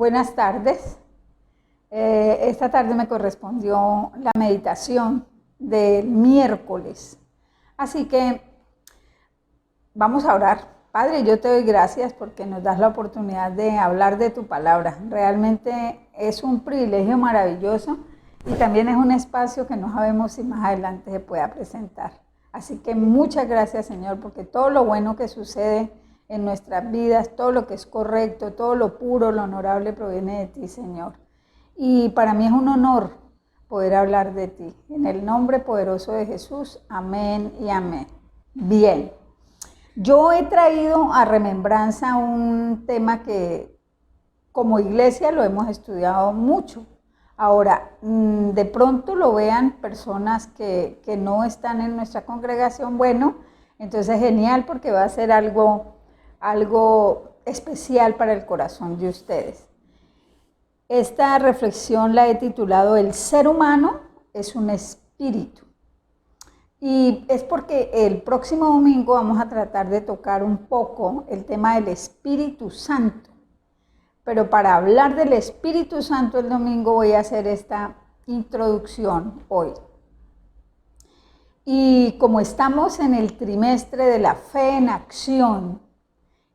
Buenas tardes. Esta tarde me correspondió la meditación del miércoles. Así que vamos a orar. Padre, yo te doy gracias porque nos das la oportunidad de hablar de tu palabra. Realmente es un privilegio maravilloso y también es un espacio que no sabemos si más adelante se pueda presentar. Así que muchas gracias, Señor, porque todo lo bueno que sucede en nuestras vidas, todo lo que es correcto, todo lo puro, lo honorable proviene de ti, Señor. Y para mí es un honor poder hablar de ti. En el nombre poderoso de Jesús, amén y amén. Bien, yo he traído a remembranza un tema que como iglesia lo hemos estudiado mucho. Ahora, de pronto lo vean personas que no están en nuestra congregación, bueno, entonces genial porque va a ser algo especial para el corazón de ustedes. Esta reflexión la he titulado El ser humano es un espíritu. Y es porque el próximo domingo vamos a tratar de tocar un poco el tema del Espíritu Santo. Pero para hablar del Espíritu Santo el domingo voy a hacer esta introducción hoy. Y como estamos en el trimestre de la fe en acción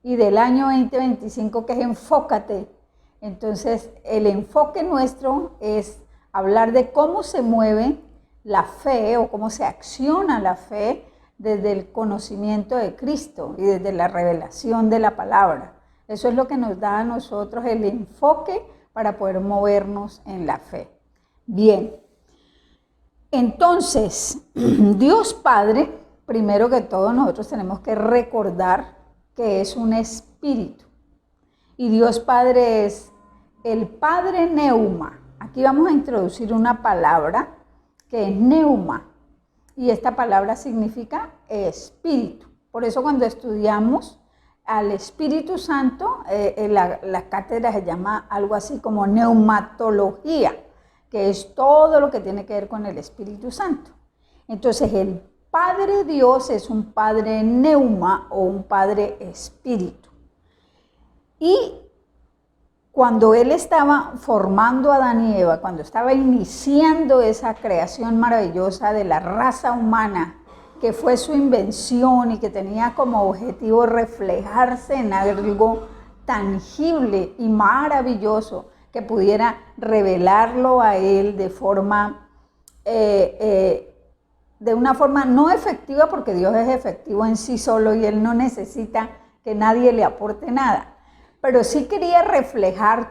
y del año 2025 que es Enfócate, entonces el enfoque nuestro es hablar de cómo se mueve la fe o cómo se acciona la fe desde el conocimiento de Cristo y desde la revelación de la palabra. Eso es lo que nos da a nosotros el enfoque para poder movernos en la fe. Bien, entonces, Dios Padre, primero que todo nosotros tenemos que recordar que es un espíritu. Y Dios Padre es el Padre Neuma. Aquí vamos a introducir una palabra que es neuma. Y esta palabra significa espíritu. Por eso cuando estudiamos al Espíritu Santo, la cátedra se llama algo así como neumatología, que es todo lo que tiene que ver con el Espíritu Santo. Entonces el Padre Dios es un Padre neuma o un Padre espíritu. Y cuando Él estaba formando a Adán y Eva, cuando estaba iniciando esa creación maravillosa de la raza humana, que fue su invención y que tenía como objetivo reflejarse en algo tangible y maravilloso que pudiera revelarlo a Él de una forma no efectiva, porque Dios es efectivo en sí solo y Él no necesita que nadie le aporte nada, pero sí quería reflejar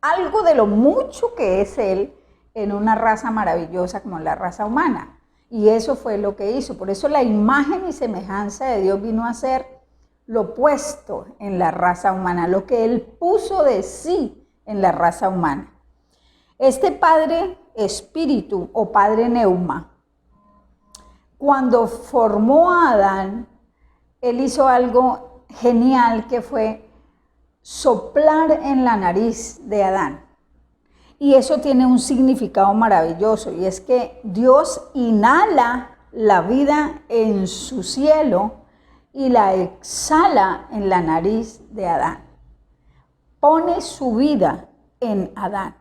algo de lo mucho que es Él en una raza maravillosa como la raza humana. Y eso fue lo que hizo. Por eso la imagen y semejanza de Dios vino a ser lo opuesto en la raza humana, lo que Él puso de sí en la raza humana. Este Padre Espíritu o Padre Neuma, cuando formó a Adán, Él hizo algo genial que fue soplar en la nariz de Adán. Y eso tiene un significado maravilloso, y es que Dios inhala la vida en su cielo y la exhala en la nariz de Adán. Pone su vida en Adán.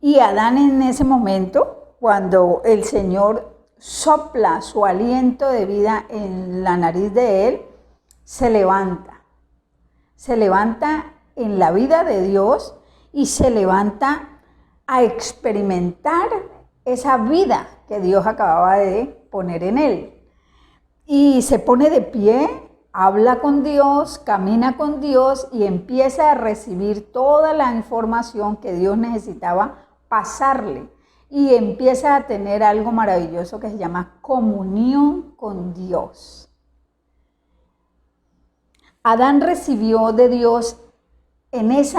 Y Adán en ese momento, cuando el Señor sopla su aliento de vida en la nariz de él, se levanta. Se levanta en la vida de Dios y se levanta a experimentar esa vida que Dios acababa de poner en él. Y se pone de pie, habla con Dios, camina con Dios y empieza a recibir toda la información que Dios necesitaba pasarle. Y empieza a tener algo maravilloso que se llama comunión con Dios. Adán recibió de Dios en ese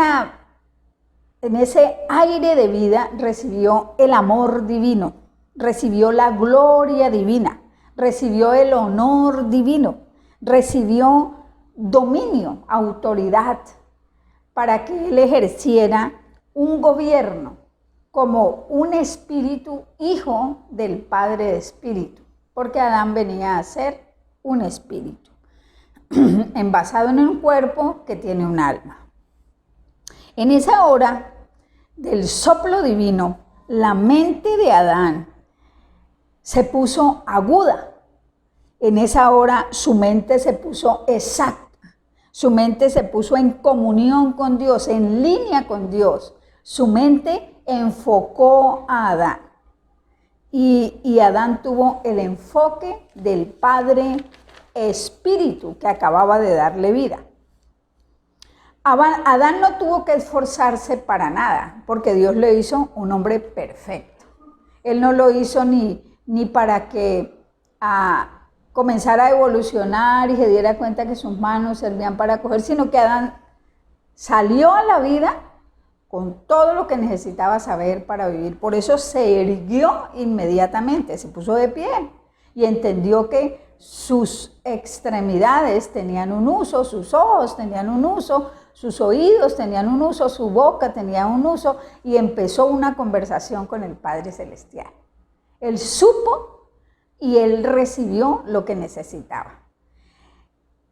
aire de vida, recibió el amor divino, recibió la gloria divina, recibió el honor divino, recibió dominio, autoridad, para que él ejerciera un gobierno como un espíritu hijo del Padre de espíritu, porque Adán venía a ser un espíritu envasado en un cuerpo que tiene un alma. En esa hora del soplo divino, la mente de Adán se puso aguda. En esa hora su mente se puso exacta. Su mente se puso en comunión con Dios, en línea con Dios. Su mente enfocó a Adán. Y Adán tuvo el enfoque del Padre Espíritu que acababa de darle vida. Adán no tuvo que esforzarse para nada, porque Dios le hizo un hombre perfecto. Él no lo hizo ni para que comenzara a evolucionar y se diera cuenta que sus manos servían para coger, sino que Adán salió a la vida con todo lo que necesitaba saber para vivir. Por eso se irguió inmediatamente, se puso de pie y entendió que sus extremidades tenían un uso, sus ojos tenían un uso, sus oídos tenían un uso, su boca tenía un uso, y empezó una conversación con el Padre Celestial. Él supo y él recibió lo que necesitaba.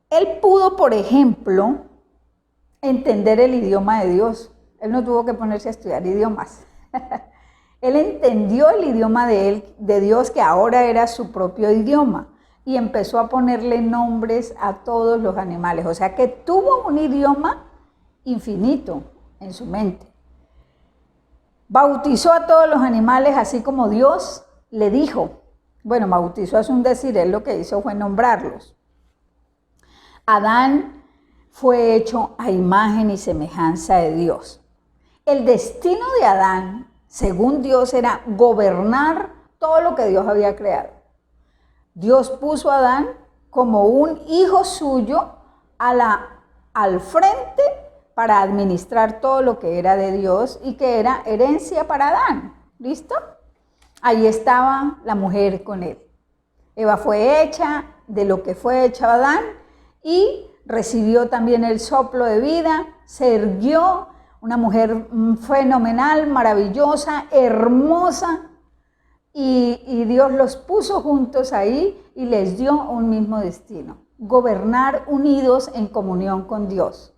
Él pudo, por ejemplo, entender el idioma de Dios. Él no tuvo que ponerse a estudiar idiomas. Él entendió el idioma de Dios, que ahora era su propio idioma, y empezó a ponerle nombres a todos los animales. O sea que tuvo un idioma infinito en su mente. Bautizó a todos los animales así como Dios le dijo. Bueno, bautizó es un decir, él lo que hizo fue nombrarlos. Adán fue hecho a imagen y semejanza de Dios. El destino de Adán, según Dios, era gobernar todo lo que Dios había creado. Dios puso a Adán como un hijo suyo al frente para administrar todo lo que era de Dios y que era herencia para Adán. ¿Listo? Ahí estaba la mujer con él. Eva fue hecha de lo que fue hecha Adán y recibió también el soplo de vida, se irguió, una mujer fenomenal, maravillosa, hermosa, y Dios los puso juntos ahí y les dio un mismo destino: gobernar unidos en comunión con Dios,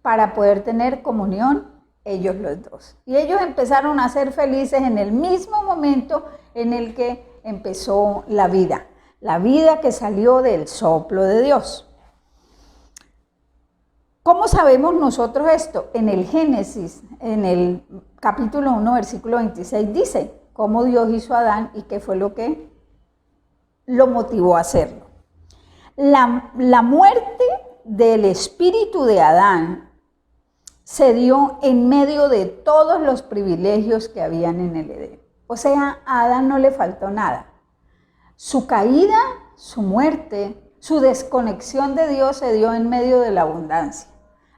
para poder tener comunión ellos los dos. Y ellos empezaron a ser felices en el mismo momento en el que empezó la vida que salió del soplo de Dios. ¿Cómo sabemos nosotros esto? En el Génesis, en el capítulo 1, versículo 26, dice cómo Dios hizo a Adán y qué fue lo que lo motivó a hacerlo. La muerte del espíritu de Adán se dio en medio de todos los privilegios que habían en el Edén. O sea, a Adán no le faltó nada. Su caída, su muerte, su desconexión de Dios se dio en medio de la abundancia.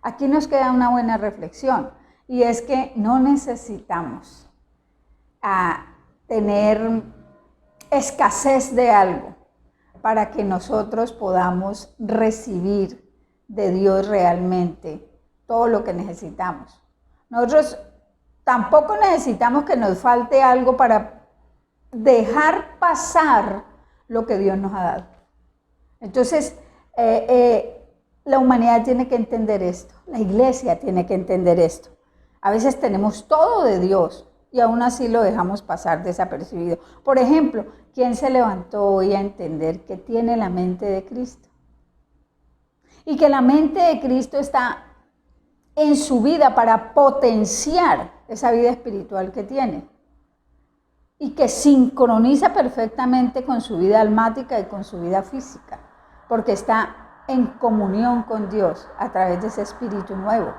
Aquí nos queda una buena reflexión, y es que no necesitamos tener escasez de algo para que nosotros podamos recibir de Dios realmente todo lo que necesitamos. Nosotros tampoco necesitamos que nos falte algo para dejar pasar lo que Dios nos ha dado. Entonces, la humanidad tiene que entender esto, la iglesia tiene que entender esto. A veces tenemos todo de Dios y aún así lo dejamos pasar desapercibido. Por ejemplo, ¿quién se levantó hoy a entender que tiene la mente de Cristo? Y que la mente de Cristo está en su vida para potenciar esa vida espiritual que tiene, y que sincroniza perfectamente con su vida almática y con su vida física, porque está en comunión con Dios a través de ese espíritu nuevo.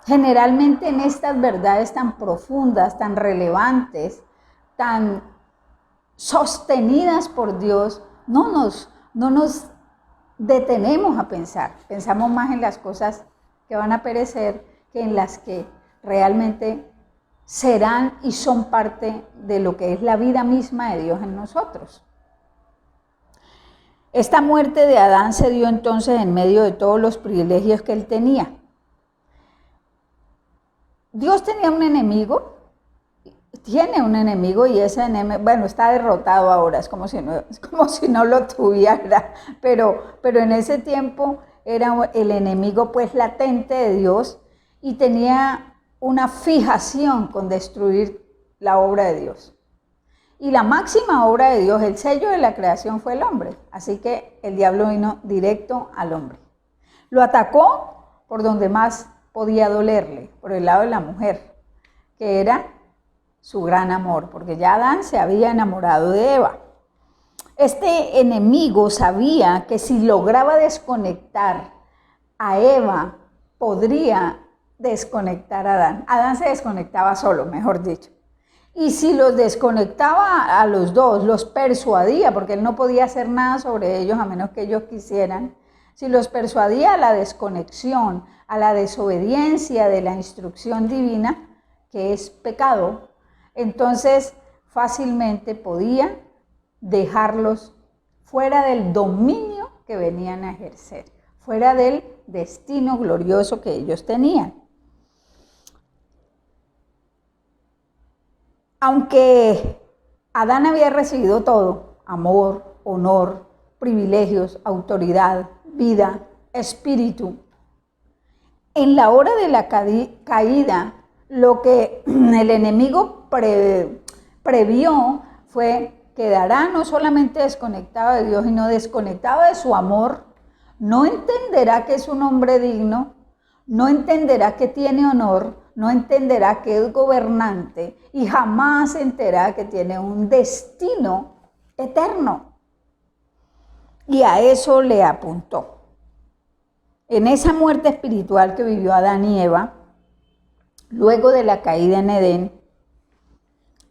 Generalmente en estas verdades tan profundas, tan relevantes, tan sostenidas por Dios, no nos detenemos a pensar. Pensamos más en las cosas que van a perecer que en las que realmente serán y son parte de lo que es la vida misma de Dios en nosotros. Esta muerte de Adán se dio entonces en medio de todos los privilegios que él tenía. Dios tenía un enemigo, tiene un enemigo, y ese enemigo, bueno, está derrotado ahora, es como si no lo tuviera, pero en ese tiempo era el enemigo pues latente de Dios, y tenía una fijación con destruir la obra de Dios. Y la máxima obra de Dios, el sello de la creación, fue el hombre. Así que el diablo vino directo al hombre. Lo atacó por donde más podía dolerle, por el lado de la mujer, que era su gran amor, porque ya Adán se había enamorado de Eva. Este enemigo sabía que si lograba desconectar a Eva, podría desconectar a Adán. Adán se desconectaba solo, mejor dicho. Y si los desconectaba a los dos, los persuadía, porque él no podía hacer nada sobre ellos a menos que ellos quisieran, si los persuadía a la desconexión, a la desobediencia de la instrucción divina, que es pecado, entonces fácilmente podía dejarlos fuera del dominio que venían a ejercer, fuera del destino glorioso que ellos tenían. Aunque Adán había recibido todo, amor, honor, privilegios, autoridad, vida, espíritu, en la hora de la caída, lo que el enemigo previó fue quedará no solamente desconectado de Dios, sino desconectado de su amor. No entenderá que es un hombre digno, no entenderá que tiene honor, no entenderá que es gobernante y jamás entenderá que tiene un destino eterno. Y a eso le apuntó. En esa muerte espiritual que vivió Adán y Eva, luego de la caída en Edén,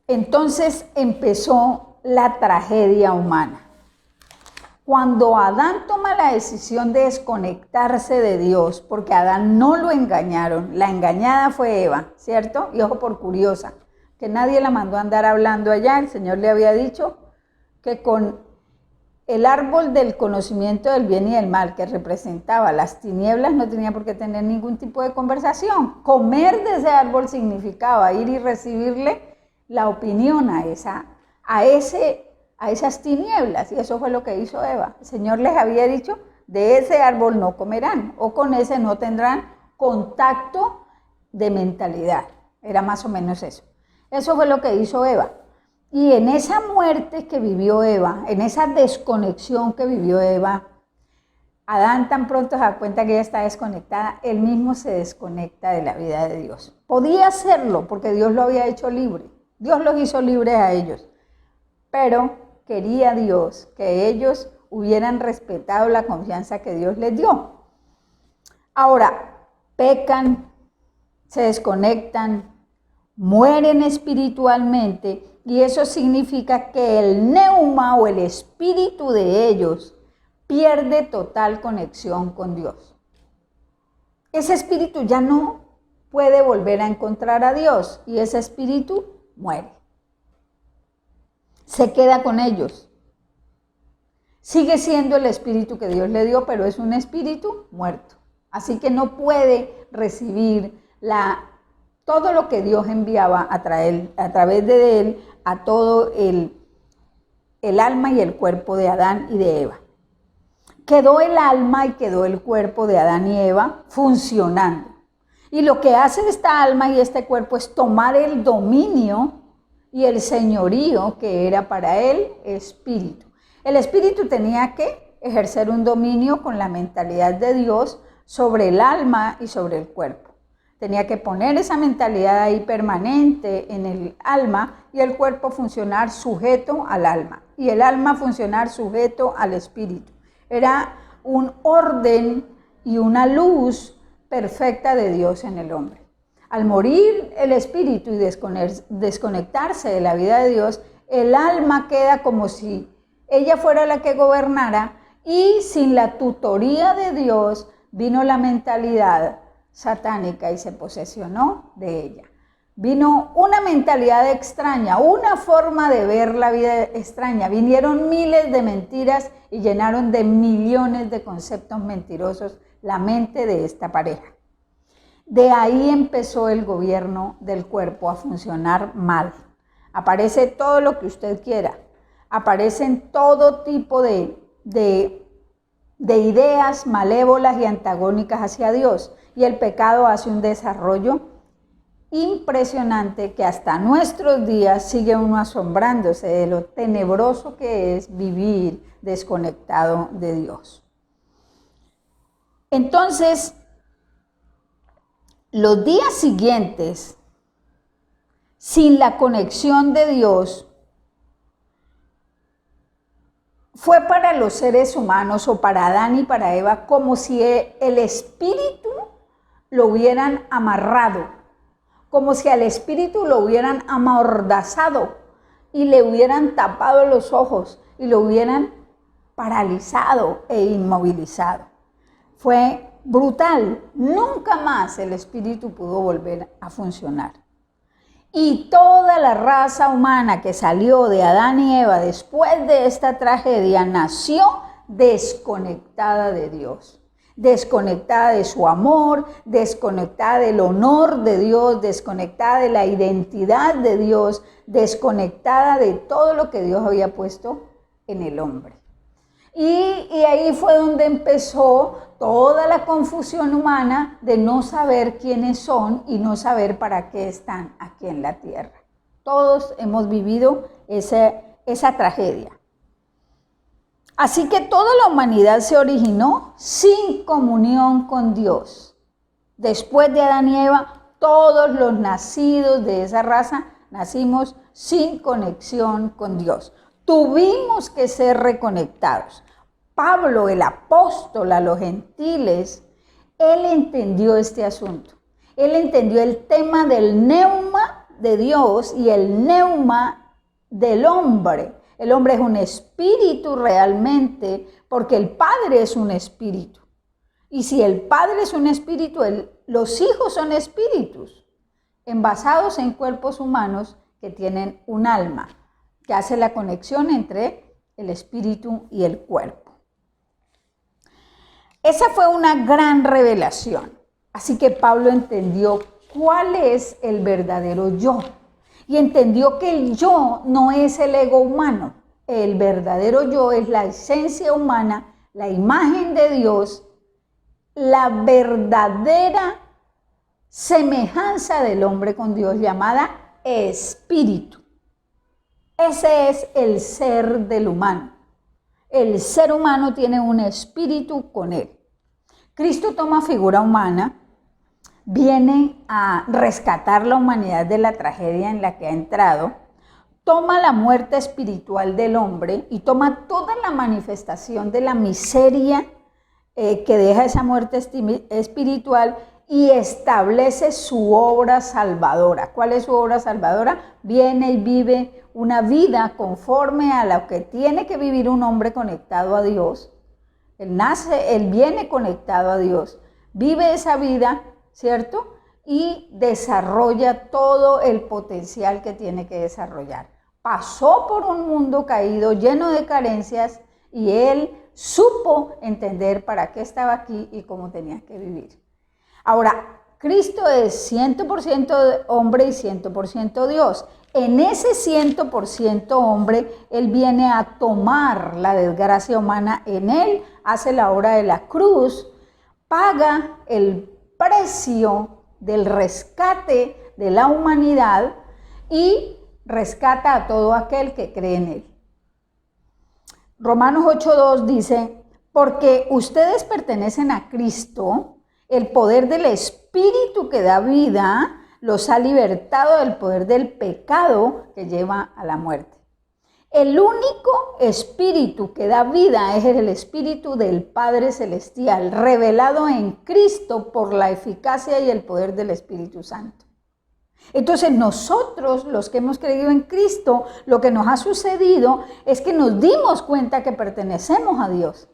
entonces empezó la tragedia humana. Cuando Adán toma la decisión de desconectarse de Dios, porque a Adán no lo engañaron, la engañada fue Eva, ¿cierto? Y ojo por curiosa, que nadie la mandó a andar hablando allá, el Señor le había dicho que con el árbol del conocimiento del bien y del mal, que representaba las tinieblas, no tenía por qué tener ningún tipo de conversación. Comer de ese árbol significaba ir y recibirle la opinión a esas tinieblas, y eso fue lo que hizo Eva. El Señor les había dicho, de ese árbol no comerán, o con ese no tendrán contacto de mentalidad. Era más o menos eso. Eso fue lo que hizo Eva. Y en esa muerte que vivió Eva, en esa desconexión que vivió Eva, Adán tan pronto se da cuenta que ella está desconectada, él mismo se desconecta de la vida de Dios. Podía hacerlo porque Dios lo había hecho libre. Dios los hizo libres a ellos. Pero quería Dios que ellos hubieran respetado la confianza que Dios les dio. Ahora, pecan, se desconectan, mueren espiritualmente, y eso significa que el neuma o el espíritu de ellos pierde total conexión con Dios. Ese espíritu ya no puede volver a encontrar a Dios y ese espíritu muere. Se queda con ellos. Sigue siendo el espíritu que Dios le dio, pero es un espíritu muerto. Así que no puede recibir todo lo que Dios enviaba a través de él a todo el alma y el cuerpo de Adán y de Eva. Quedó el alma y quedó el cuerpo de Adán y Eva funcionando. Y lo que hace esta alma y este cuerpo es tomar el dominio y el señorío que era para el espíritu. El espíritu tenía que ejercer un dominio con la mentalidad de Dios sobre el alma y sobre el cuerpo. Tenía que poner esa mentalidad ahí permanente en el alma y el cuerpo funcionar sujeto al alma y el alma funcionar sujeto al espíritu. Era un orden y una luz perfecta de Dios en el hombre. Al morir el espíritu y desconectarse de la vida de Dios, el alma queda como si ella fuera la que gobernara y sin la tutoría de Dios vino la mentalidad satánica y se posesionó de ella. Vino una mentalidad extraña, una forma de ver la vida extraña. Vinieron miles de mentiras y llenaron de millones de conceptos mentirosos la mente de esta pareja. De ahí empezó el gobierno del cuerpo a funcionar mal. Aparece todo lo que usted quiera. Aparecen todo tipo de ideas malévolas y antagónicas hacia Dios. y el pecado hace un desarrollo impresionante que hasta nuestros días sigue uno asombrándose de lo tenebroso que es vivir desconectado de Dios. Entonces, los días siguientes, sin la conexión de Dios, fue para los seres humanos o para Adán y para Eva como si el espíritu lo hubieran amarrado, como si al espíritu lo hubieran amordazado y le hubieran tapado los ojos y lo hubieran paralizado e inmovilizado. Fue brutal, nunca más el espíritu pudo volver a funcionar. Y toda la raza humana que salió de Adán y Eva después de esta tragedia nació desconectada de Dios, desconectada de su amor, desconectada del honor de Dios, desconectada de la identidad de Dios, desconectada de todo lo que Dios había puesto en el hombre. Y ahí fue donde empezó toda la confusión humana de no saber quiénes son y no saber para qué están aquí en la tierra. Todos hemos vivido esa tragedia. Así que toda la humanidad se originó sin comunión con Dios. Después de Adán y Eva, todos los nacidos de esa raza nacimos sin conexión con Dios. Tuvimos que ser reconectados. Pablo, el apóstol a los gentiles, él entendió este asunto. Él entendió el tema del neuma de Dios y el neuma del hombre. El hombre es un espíritu realmente, porque el Padre es un espíritu. Y si el Padre es un espíritu, los hijos son espíritus, envasados en cuerpos humanos que tienen un alma, que hace la conexión entre el espíritu y el cuerpo. Esa fue una gran revelación. Así que Pablo entendió cuál es el verdadero yo. Y entendió que el yo no es el ego humano. El verdadero yo es la esencia humana, la imagen de Dios, la verdadera semejanza del hombre con Dios, llamada espíritu. Ese es el ser del humano. El ser humano tiene un espíritu con él. Cristo toma figura humana, viene a rescatar la humanidad de la tragedia en la que ha entrado, toma la muerte espiritual del hombre y toma toda la manifestación de la miseria que deja esa muerte espiritual y establece su obra salvadora. ¿Cuál es su obra salvadora? Viene y vive una vida conforme a lo que tiene que vivir un hombre conectado a Dios. Él viene conectado a Dios, vive esa vida, ¿cierto? Y desarrolla todo el potencial que tiene que desarrollar. Pasó por un mundo caído, lleno de carencias, y él supo entender para qué estaba aquí y cómo tenía que vivir. Ahora, Cristo es 100% hombre y 100% Dios. En ese 100% hombre, Él viene a tomar la desgracia humana en Él, hace la obra de la cruz, paga el precio del rescate de la humanidad y rescata a todo aquel que cree en Él. Romanos 8:2 dice, porque ustedes pertenecen a Cristo, el poder del Espíritu que da vida los ha libertado del poder del pecado que lleva a la muerte. El único espíritu que da vida es el Espíritu del Padre Celestial, revelado en Cristo por la eficacia y el poder del Espíritu Santo. Entonces nosotros, los que hemos creído en Cristo, lo que nos ha sucedido es que nos dimos cuenta que pertenecemos a Dios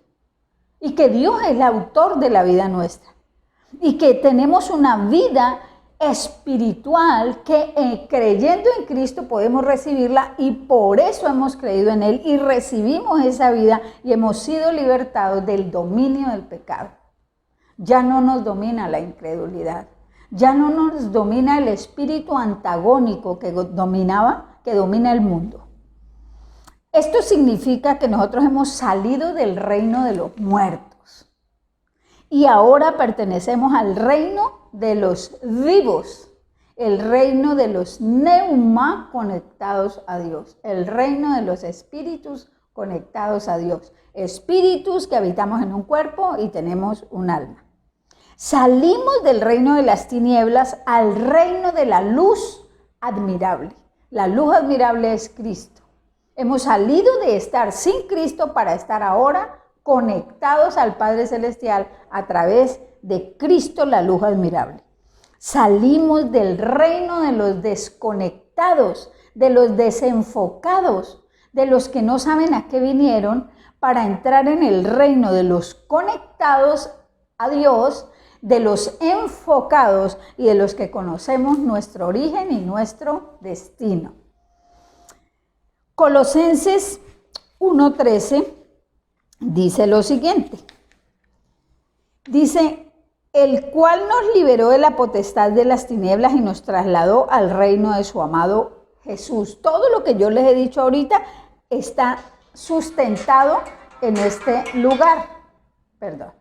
y que Dios es el autor de la vida nuestra y que tenemos una vida espiritual que creyendo en Cristo podemos recibirla y por eso hemos creído en Él y recibimos esa vida y hemos sido libertados del dominio del pecado. Ya no nos domina la incredulidad, ya no nos domina el espíritu antagónico que domina el mundo. Esto significa que nosotros hemos salido del reino de los muertos y ahora pertenecemos al reino de los vivos, el reino de los neuma conectados a Dios, el reino de los espíritus conectados a Dios, espíritus que habitamos en un cuerpo y tenemos un alma. Salimos del reino de las tinieblas al reino de la luz admirable. La luz admirable es Cristo. Hemos salido de estar sin Cristo para estar ahora conectados al Padre Celestial a través de Cristo, la luz admirable. Salimos del reino de los desconectados, de los desenfocados, de los que no saben a qué vinieron, para entrar en el reino de los conectados a Dios, de los enfocados y de los que conocemos nuestro origen y nuestro destino. Colosenses 1:13 dice lo siguiente. Dice, el cual nos liberó de la potestad de las tinieblas y nos trasladó al reino de su amado Jesús. Todo lo que yo les he dicho ahorita está sustentado en este lugar. Perdón.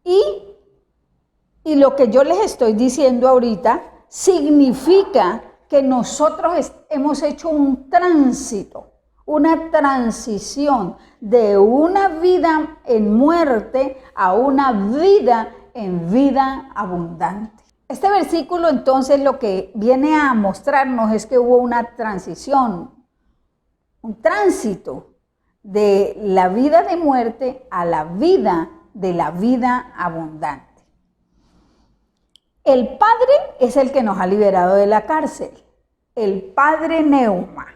Y lo que yo les estoy diciendo ahorita significa que nosotros hemos hecho un tránsito, una transición de una vida en muerte a una vida en vida abundante. Este versículo entonces lo que viene a mostrarnos es que hubo una transición, un tránsito de la vida de muerte a la vida de la vida abundante. El Padre es el que nos ha liberado de la cárcel, el Padre Neuma,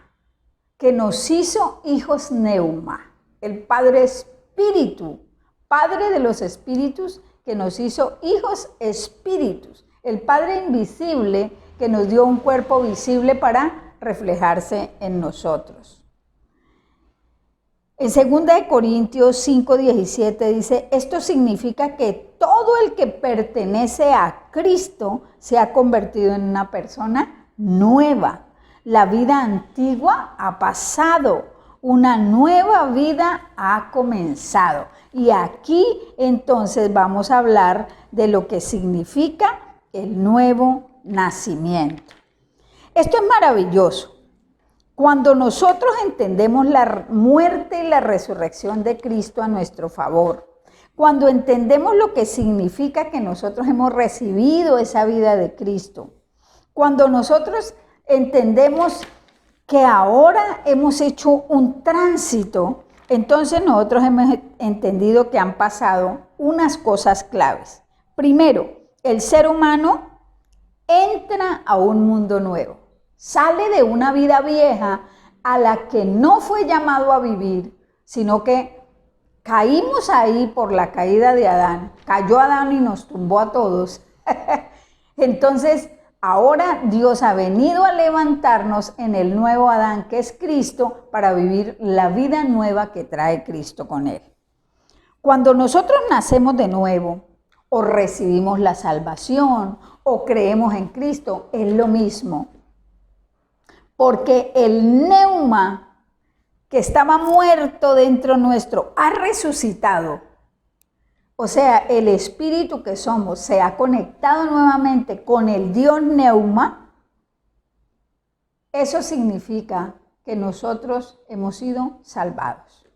que nos hizo hijos Neuma, el Padre Espíritu, Padre de los Espíritus, que nos hizo hijos Espíritus, el Padre invisible que nos dio un cuerpo visible para reflejarse en nosotros. En 2 Corintios 5:17 dice, esto significa que todo el que pertenece a Cristo se ha convertido en una persona nueva. La vida antigua ha pasado, una nueva vida ha comenzado. Y aquí entonces vamos a hablar de lo que significa el nuevo nacimiento. Esto es maravilloso. Cuando nosotros entendemos la muerte y la resurrección de Cristo a nuestro favor, cuando entendemos lo que significa que nosotros hemos recibido esa vida de Cristo, cuando nosotros entendemos que ahora hemos hecho un tránsito, entonces nosotros hemos entendido que han pasado unas cosas claves. Primero, el ser humano entra a un mundo nuevo. Sale de una vida vieja a la que no fue llamado a vivir, sino que caímos ahí por la caída de Adán. Cayó Adán y nos tumbó a todos. Entonces, ahora Dios ha venido a levantarnos en el nuevo Adán, que es Cristo, para vivir la vida nueva que trae Cristo con él. Cuando nosotros nacemos de nuevo, o recibimos la salvación, o creemos en Cristo, es lo mismo. Porque el neuma que estaba muerto dentro nuestro ha resucitado. O sea, el espíritu que somos se ha conectado nuevamente con el Dios neuma. Eso significa que nosotros hemos sido salvados.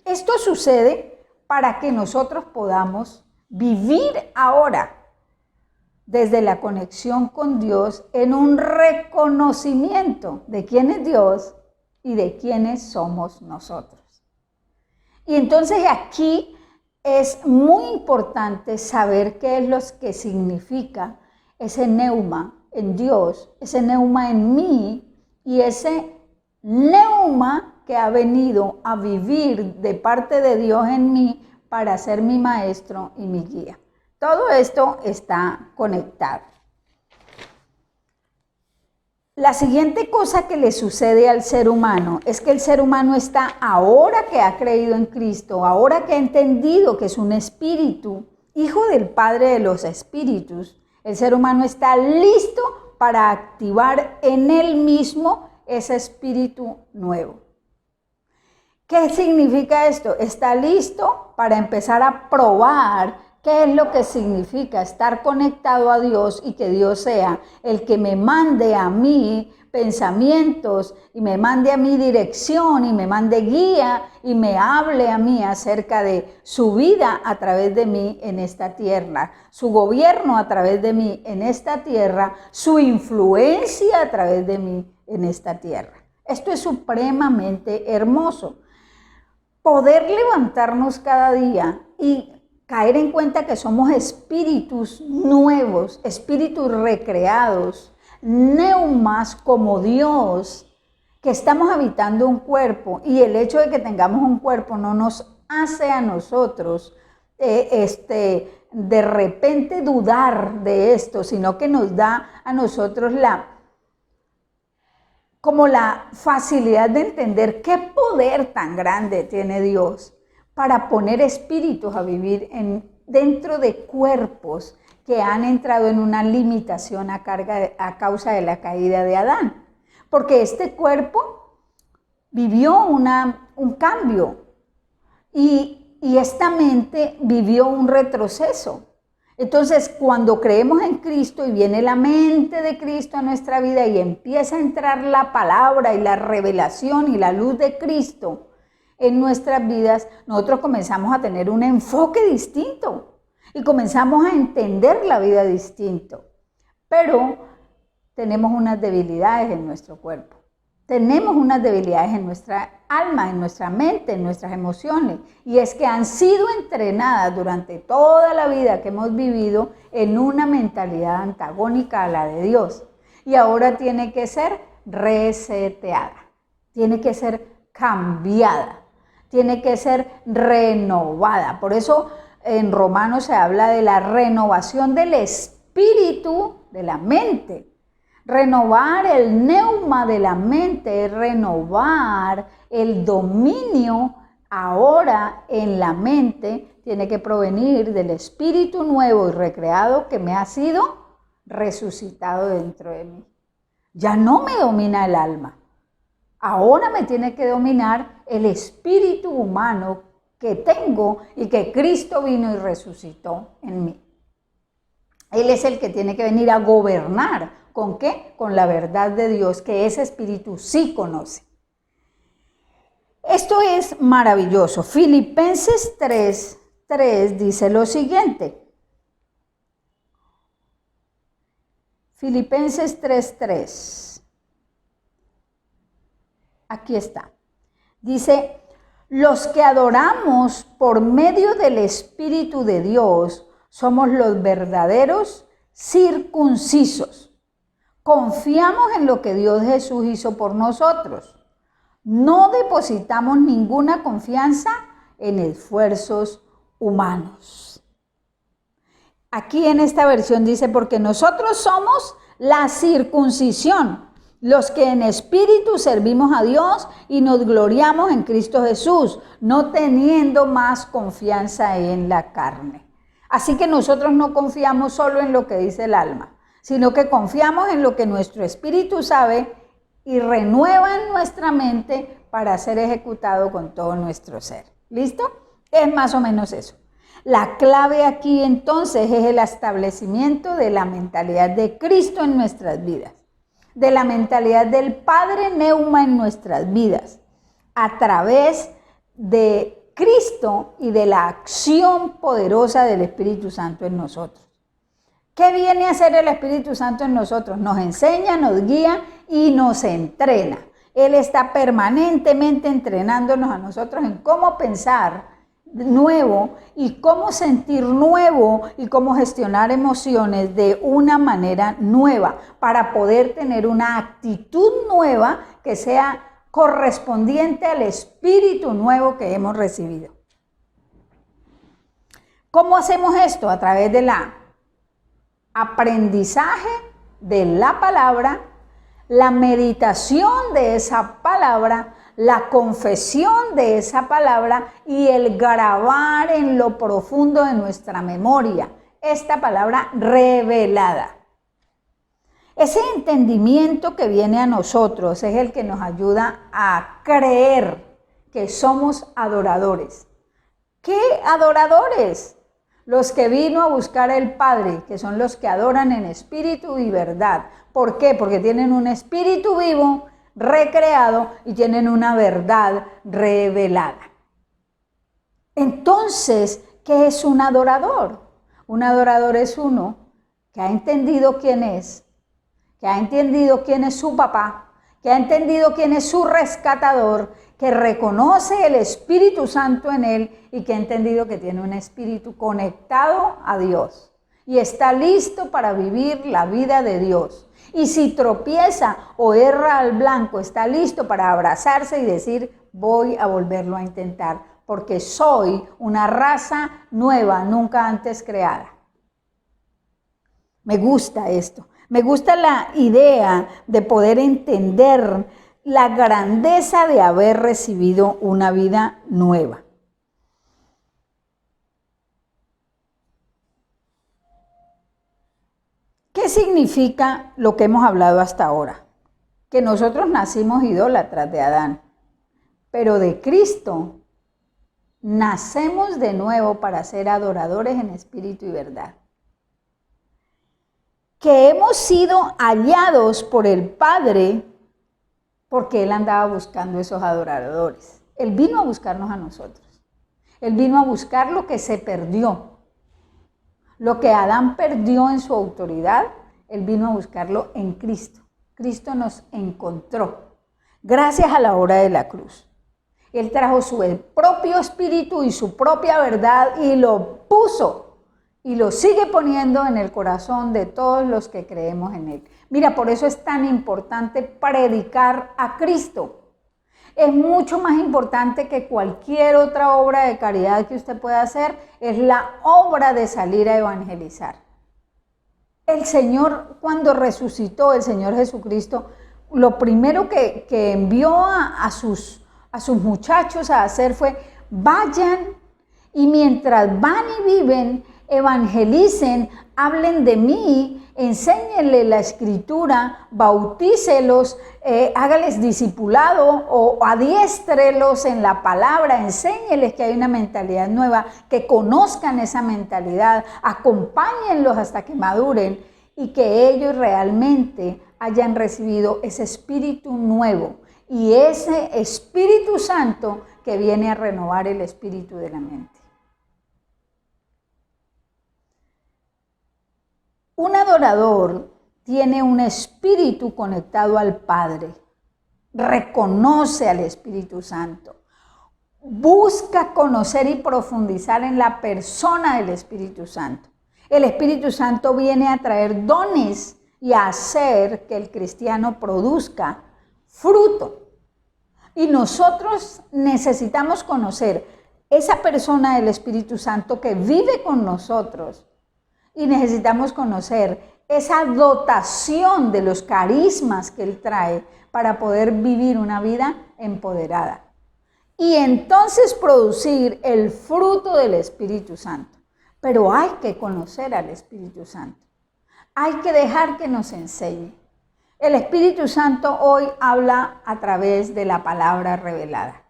Esto sucede para que nosotros podamos vivir ahora desde la conexión con Dios en un reconocimiento de quién es Dios y de quiénes somos nosotros. Y entonces aquí es muy importante saber qué es lo que significa ese neuma en Dios, ese neuma en mí y ese neuma que ha venido a vivir de parte de Dios en mí para ser mi maestro y mi guía. Todo esto está conectado. La siguiente cosa que le sucede al ser humano es que el ser humano está, ahora que ha creído en Cristo, ahora que ha entendido que es un espíritu, hijo del Padre de los espíritus, el ser humano está listo para activar en él mismo ese espíritu nuevo. ¿Qué significa esto? Está listo para empezar a probar qué es lo que significa estar conectado a Dios y que Dios sea el que me mande a mí pensamientos y me mande a mí dirección y me mande guía y me hable a mí acerca de su vida a través de mí en esta tierra, su gobierno a través de mí en esta tierra, su influencia a través de mí en esta tierra. Esto es supremamente hermoso. Poder levantarnos cada día y caer en cuenta que somos espíritus nuevos, espíritus recreados, neumas como Dios, que estamos habitando un cuerpo, y el hecho de que tengamos un cuerpo no nos hace a nosotros de repente dudar de esto, sino que nos da a nosotros la facilidad de entender qué poder tan grande tiene Dios para poner espíritus a vivir dentro de cuerpos que han entrado en una limitación a causa de la caída de Adán. Porque este cuerpo vivió un cambio y esta mente vivió un retroceso. Entonces, cuando creemos en Cristo y viene la mente de Cristo a nuestra vida y empieza a entrar la palabra y la revelación y la luz de Cristo en nuestras vidas, nosotros comenzamos a tener un enfoque distinto y comenzamos a entender la vida distinto. Pero tenemos unas debilidades en nuestro cuerpo. Tenemos unas debilidades en nuestra alma, en nuestra mente, en nuestras emociones. Y es que han sido entrenadas durante toda la vida que hemos vivido en una mentalidad antagónica a la de Dios. Y ahora tiene que ser reseteada, tiene que ser cambiada, tiene que ser renovada. Por eso en Romanos se habla de la renovación del espíritu de la mente. Renovar el neuma de la mente es renovar el dominio ahora en la mente. Tiene que provenir del espíritu nuevo y recreado que me ha sido resucitado dentro de mí. Ya no me domina el alma. Ahora me tiene que dominar el espíritu humano que tengo y que Cristo vino y resucitó en mí. Él es el que tiene que venir a gobernar. ¿Con qué? Con la verdad de Dios, que ese espíritu sí conoce. Esto es maravilloso. Filipenses 3:3 dice lo siguiente. Filipenses 3:3. Aquí está. Dice, los que adoramos por medio del Espíritu de Dios somos los verdaderos circuncisos. Confiamos en lo que Dios Jesús hizo por nosotros. No depositamos ninguna confianza en esfuerzos humanos. Aquí en esta versión dice, porque nosotros somos la circuncisión, los que en espíritu servimos a Dios y nos gloriamos en Cristo Jesús, no teniendo más confianza en la carne. Así que nosotros no confiamos solo en lo que dice el alma, sino que confiamos en lo que nuestro espíritu sabe y renueva en nuestra mente para ser ejecutado con todo nuestro ser. ¿Listo? Es más o menos eso. La clave aquí entonces es el establecimiento de la mentalidad de Cristo en nuestras vidas, de la mentalidad del Padre Neuma en nuestras vidas, a través de Cristo y de la acción poderosa del Espíritu Santo en nosotros. ¿Qué viene a hacer el Espíritu Santo en nosotros? Nos enseña, nos guía y nos entrena. Él está permanentemente entrenándonos a nosotros en cómo pensar nuevo y cómo sentir nuevo y cómo gestionar emociones de una manera nueva para poder tener una actitud nueva que sea correspondiente al espíritu nuevo que hemos recibido. ¿Cómo hacemos esto? A través de la aprendizaje de la palabra, la meditación de esa palabra, la confesión de esa palabra y el grabar en lo profundo de nuestra memoria esta palabra revelada. Ese entendimiento que viene a nosotros es el que nos ayuda a creer que somos adoradores. ¿Qué adoradores? Los que vino a buscar el Padre, que son los que adoran en espíritu y verdad. ¿Por qué? Porque tienen un espíritu vivo, recreado, y tienen una verdad revelada. Entonces, ¿qué es un adorador? Un adorador es uno que ha entendido quién es, que ha entendido quién es su papá, que ha entendido quién es su rescatador, que reconoce el Espíritu Santo en él y que ha entendido que tiene un espíritu conectado a Dios y está listo para vivir la vida de Dios. Y si tropieza o erra al blanco, está listo para abrazarse y decir, voy a volverlo a intentar, porque soy una raza nueva, nunca antes creada. Me gusta esto. Me gusta la idea de poder entender la grandeza de haber recibido una vida nueva. ¿Qué significa lo que hemos hablado hasta ahora? Que nosotros nacimos idólatras de Adán, pero de Cristo nacemos de nuevo para ser adoradores en espíritu y verdad. Que hemos sido hallados por el Padre porque Él andaba buscando esos adoradores. Él vino a buscarnos a nosotros. Él vino a buscar lo que se perdió. Lo que Adán perdió en su autoridad, Él vino a buscarlo en Cristo. Cristo nos encontró gracias a la obra de la cruz. Él trajo su propio espíritu y su propia verdad y lo puso y lo sigue poniendo en el corazón de todos los que creemos en Él. Mira, por eso es tan importante predicar a Cristo. Es mucho más importante que cualquier otra obra de caridad que usted pueda hacer, es la obra de salir a evangelizar. El Señor, cuando resucitó, el Señor Jesucristo, lo primero que envió a sus muchachos a hacer fue, vayan y mientras van y viven, evangelicen, hablen de mí, enséñenle la escritura, bautícelos, hágales discipulado o adiéstrelos en la palabra, enséñenles que hay una mentalidad nueva, que conozcan esa mentalidad, acompáñenlos hasta que maduren y que ellos realmente hayan recibido ese espíritu nuevo y ese Espíritu Santo que viene a renovar el espíritu de la mente. Un adorador tiene un espíritu conectado al Padre, reconoce al Espíritu Santo, busca conocer y profundizar en la persona del Espíritu Santo. El Espíritu Santo viene a traer dones y a hacer que el cristiano produzca fruto. Y nosotros necesitamos conocer esa persona del Espíritu Santo que vive con nosotros. Y necesitamos conocer esa dotación de los carismas que Él trae para poder vivir una vida empoderada. Y entonces producir el fruto del Espíritu Santo. Pero hay que conocer al Espíritu Santo. Hay que dejar que nos enseñe. El Espíritu Santo hoy habla a través de la palabra revelada.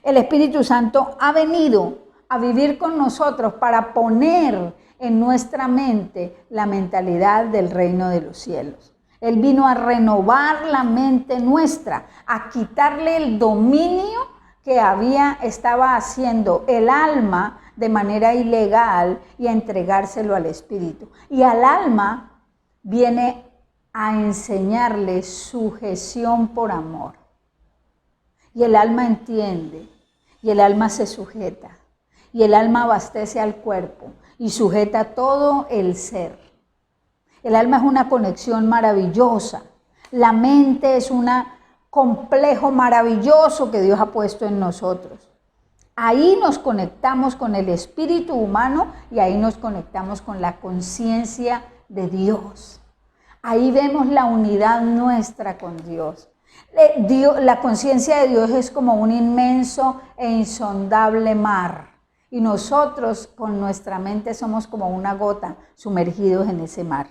El Espíritu Santo ha venido a vivir con nosotros para poner en nuestra mente la mentalidad del reino de los cielos. Él vino a renovar la mente nuestra, a quitarle el dominio que estaba haciendo el alma de manera ilegal y a entregárselo al espíritu. Y al alma viene a enseñarle sujeción por amor. Y el alma entiende, y el alma se sujeta, y el alma abastece al cuerpo y sujeta todo el ser. El alma es una conexión maravillosa. La mente es un complejo maravilloso que Dios ha puesto en nosotros. Ahí nos conectamos con el espíritu humano y ahí nos conectamos con la conciencia de Dios. Ahí vemos la unidad nuestra con Dios. La conciencia de Dios es como un inmenso e insondable mar. Y nosotros con nuestra mente somos como una gota sumergidos en ese mar.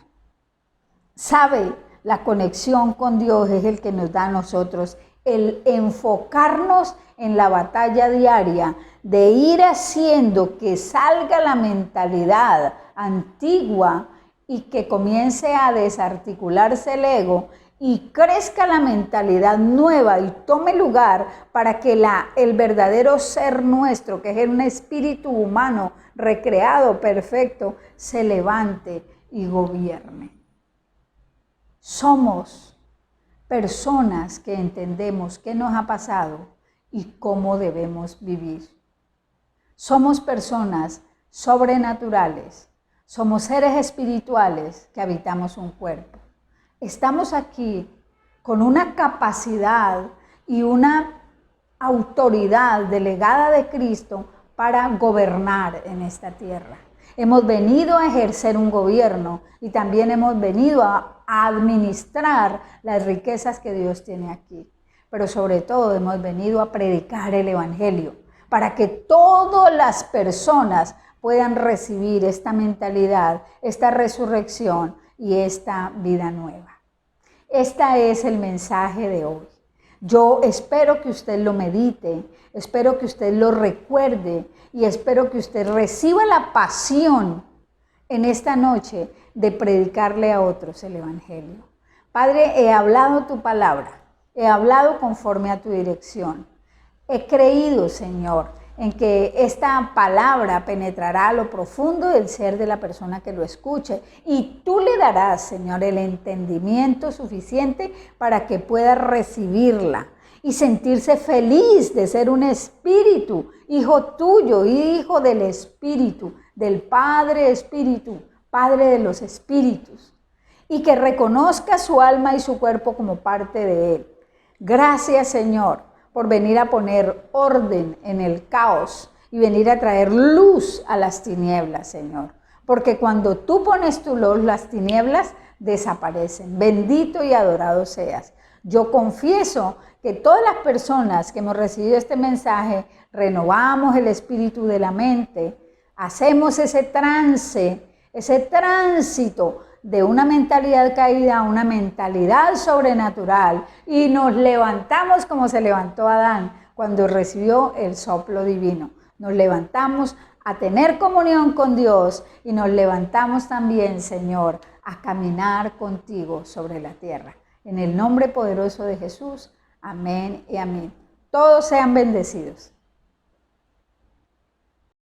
¿Sabe? La conexión con Dios es el que nos da a nosotros el enfocarnos en la batalla diaria de ir haciendo que salga la mentalidad antigua y que comience a desarticularse el ego y crezca la mentalidad nueva y tome lugar para que el verdadero ser nuestro, que es un espíritu humano recreado, perfecto, se levante y gobierne. Somos personas que entendemos qué nos ha pasado y cómo debemos vivir. Somos personas sobrenaturales, somos seres espirituales que habitamos un cuerpo. Estamos aquí con una capacidad y una autoridad delegada de Cristo para gobernar en esta tierra. Hemos venido a ejercer un gobierno y también hemos venido a administrar las riquezas que Dios tiene aquí. Pero sobre todo hemos venido a predicar el Evangelio para que todas las personas puedan recibir esta mentalidad, esta resurrección y esta vida nueva. Este es el mensaje de hoy. Yo espero que usted lo medite, espero que usted lo recuerde y espero que usted reciba la pasión en esta noche de predicarle a otros el Evangelio. Padre, he hablado tu palabra, he hablado conforme a tu dirección. He creído, Señor, en que esta palabra penetrará a lo profundo del ser de la persona que lo escuche y tú le darás, Señor, el entendimiento suficiente para que pueda recibirla y sentirse feliz de ser un espíritu, hijo tuyo, hijo del Espíritu, del Padre Espíritu, Padre de los Espíritus, y que reconozca su alma y su cuerpo como parte de él. Gracias, Señor, por venir a poner orden en el caos y venir a traer luz a las tinieblas, Señor. Porque cuando tú pones tu luz, las tinieblas desaparecen. Bendito y adorado seas. Yo confieso que todas las personas que hemos recibido este mensaje, renovamos el espíritu de la mente, hacemos ese trance, ese tránsito de una mentalidad caída a una mentalidad sobrenatural y nos levantamos como se levantó Adán cuando recibió el soplo divino. Nos levantamos a tener comunión con Dios y nos levantamos también, Señor, a caminar contigo sobre la tierra. En el nombre poderoso de Jesús, amén y amén. Todos sean bendecidos.